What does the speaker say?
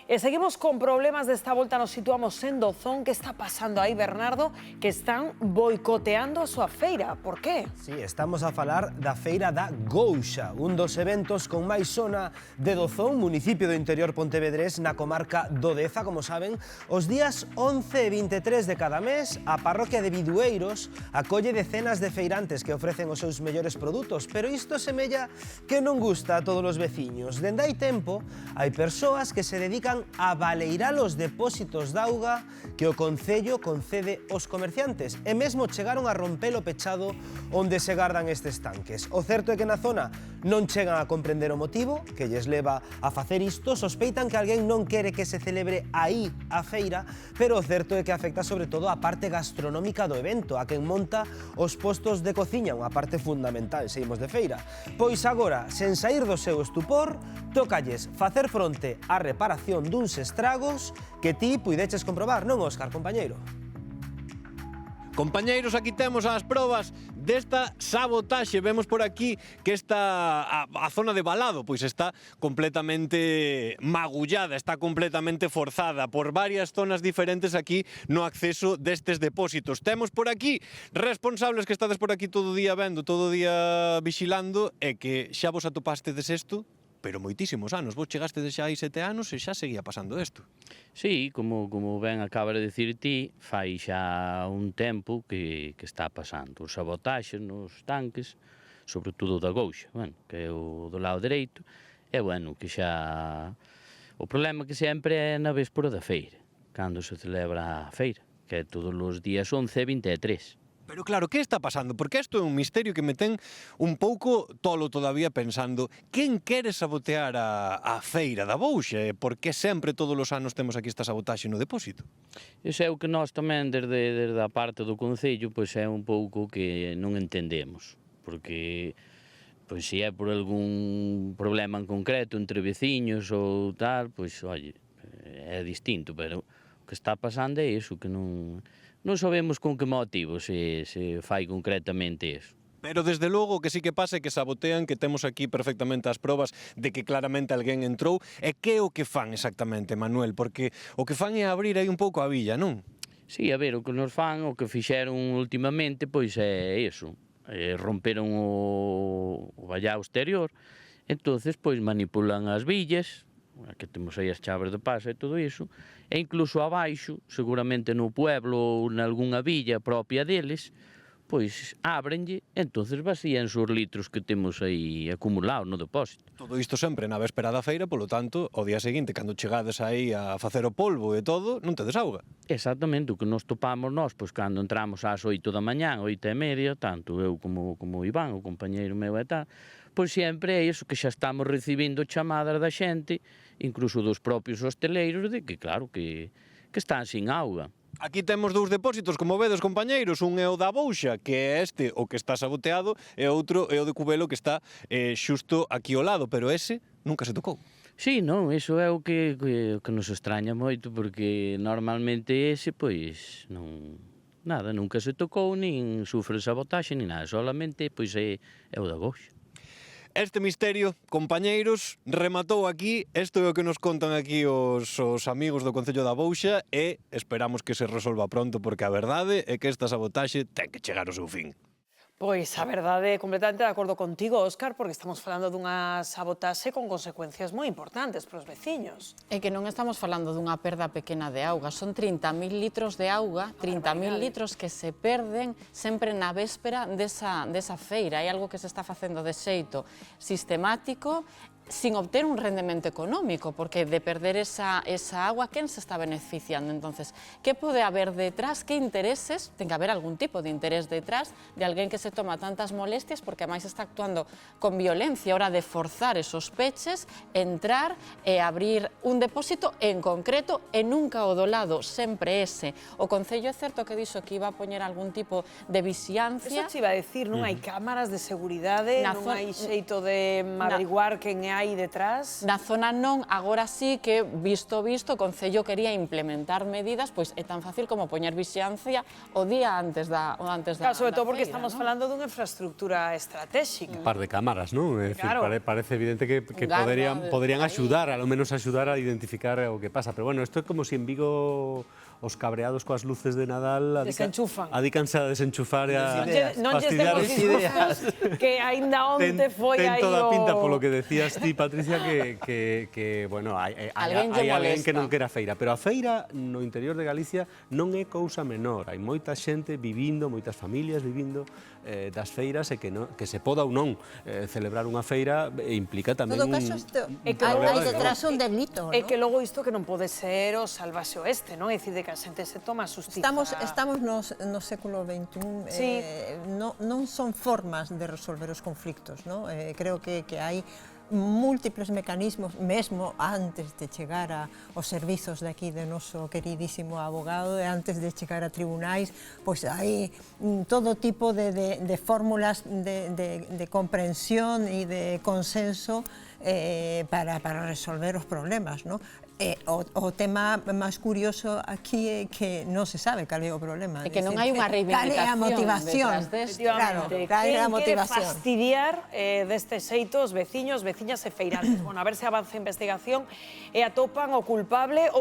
E seguimos con problemas desta volta, nos situamos en Dozón. Que está pasando aí, Bernardo? Que están boicoteando a súa feira. Por qué? Sí, estamos a falar da Feira da Gouxa, un dos eventos con máis sona de Dozón, municipio do interior pontevedrés, na comarca do Deza, como saben. Os días 11 e 23 de cada mes, a parroquia de Bidueiros acolle decenas de feirantes que ofrecen os seus mellores produtos, pero isto semella que non gusta a todos os veciños. Dende hai tempo, hai persoas que se dedican a baleirar os depósitos de auga que o Concello concede aos comerciantes e mesmo chegaron a romper o pechado onde se gardan estes tanques. O certo é que na zona non chegan a comprender o motivo que lles leva a facer isto, sospeitan que alguén non quere que se celebre aí a feira, pero o certo é que afecta sobre todo a parte gastronómica do evento, a quen monta os postos de cociña, unha parte fundamental, seguimos de feira. Pois agora, sen sair do seu estupor, tócalles facer fronte á reparación duns estragos que ti puideches comprobar, non, Óscar, compañeiro? Compañeiros, aquí temos as probas desta sabotaxe. Vemos por aquí que a zona de Balado pois está completamente magullada, está completamente forzada por varias zonas diferentes aquí no acceso destes depósitos. Temos por aquí responsables que estades por aquí todo o día vendo, todo o día vigilando, e que xa vos atopastedes isto, pero moitísimos anos. Vos chegastedes xa hai 7 anos e xa seguía pasando isto. Sí, como ben acaba de dicir ti, fai xa un tempo que está pasando. Os sabotaxes nos tanques, sobre todo da Gouxa, que é o do lado dereito, e, que xa... O problema que sempre é na véspora da feira, cando se celebra a feira, que é todos os días 11 e 23. Pero claro, que está pasando? Porque isto é un misterio que me ten un pouco tolo todavía pensando quen quere sabotear a feira da Bouxa e por que sempre todos os anos temos aquí esta sabotaxe no depósito? Iso é o que nós tamén desde a parte do Concello pois é un pouco que non entendemos, porque pois se é por algún problema en concreto entre veciños ou tal, pois oye, é distinto, pero o que está pasando é iso, que non sabemos con que motivo se fai concretamente iso. Pero desde logo que sí que pasa é que sabotean, que temos aquí perfectamente as probas de que claramente alguén entrou. E que é o que fan exactamente, Manuel? Porque o que fan é abrir aí un pouco a villa, non? Sí, a ver, o que nos fan, o que fixeron últimamente, pois é iso. Romperon o vallado exterior, entonces pois manipulan as villas, que temos aí as chaves de paso e todo iso, e incluso abaixo, seguramente no pueblo ou nalgúna villa propia deles, pois ábrenlle, entonces vacían os litros que temos aí acumulados no depósito. Todo isto sempre na véspera da feira, polo tanto, ao día seguinte, cando chegades aí a facer o polvo e todo, non tedes auga. Exactamente, o que nos topamos nós, pois cando entramos ás 8 da mañá, 8:30, tanto eu como Iván, o compañeiro meu e tal, pois sempre é iso, que xa estamos recibindo chamadas da xente, incluso dos propios hosteleiros, de que claro, que están sin auga. Aquí temos dous depósitos, como vedes, compañeiros, un é o da Bouxa, que é este o que está saboteado, e outro é o de Cubelo, que está xusto aquí ao lado, pero ese nunca se tocou. Sí, non, iso é o que nos extraña moito, porque normalmente ese, pois, nunca se tocou, nin sufre sabotaxe, nin nada, solamente, pois, é o da Bouxa. Este misterio, compañeiros, rematou aquí. Isto é o que nos contan aquí os amigos do Concello da Bouxa e esperamos que se resolva pronto, porque a verdade é que esta sabotaxe ten que chegar ao seu fin. Pois a verdade, completamente de acordo contigo, Óscar, porque estamos falando dunha sabotaxe con consecuencias moi importantes para os veciños. É que non estamos falando dunha perda pequena de auga, son 30.000 litros de auga, 30.000 litros que se perden sempre na véspera desa feira. Hai algo que se está facendo de xeito sistemático, sin obter un rendemento económico, porque de perder esa agua, quen se está beneficiando? Entonces, que pode haber detrás? Que intereses? Ten que haber algún tipo de interés detrás de alguén que se toma tantas molestias, porque ademais está actuando con violencia, hora de forzar esos peches, entrar e abrir un depósito en concreto, e nunca o do lado, sempre ese. O Concello é certo que dixo que iba a poñer algún tipo de vixiancia. Eso te iba a decir, non hai cámaras de seguridade, non hai xeito de averiguar quen é aí detrás? Na zona non, agora sí que, visto, o Concello quería implementar medidas, pois é tan fácil como poñer vixiancia o día antes da Claro, sobre todo porque feira, estamos non? falando dunha infraestructura estratégica. Un par de cámaras, ¿no? Es decir, Claro. parece evidente que Garda podrían ahí. ayudar, a lo menos ayudar a identificar o que pasa. Pero bueno, esto é como si en Vigo os cabreados coas luces de Nadal Desenchufan. adicanse a desenchufar e a Non lle fastidiar estemos os discursos que aínda onte foi ten aí toda a pinta o... polo que decías ti, Patricia, que bueno, hai Alguén lle alguén que molesta. non quera a feira, pero a feira no interior de Galicia non é cousa menor, hai moita xente vivindo, moitas familias vivindo das feiras e que se poda ou non celebrar unha feira implica tamén todo caso, É que hai logo- detrás un delito, É ¿no? que logo isto que non pode ser o salvaxe oeste, non? É dicir, de que a xente se toma xustiza. Estamos no século XXI, Sí. non son formas de resolver os conflictos, ¿no? Creo que hai múltiples mecanismos, mesmo antes de chegar aos servizos de aquí de noso queridísimo abogado, e antes de chegar a tribunais, pois hai todo tipo de fórmulas de comprensión e de consenso para resolver os problemas, ¿no? O tema máis curioso aquí é que non se sabe cal é o problema. É que non hai unha reivindicación cal é a motivación. detrás desto. Claro, Efectivamente, cal é a quen quere motivación. fastidiar deste xeito os veciños, veciñas e feirantes. Bueno, a ver se avanza a investigación e atopan o culpable.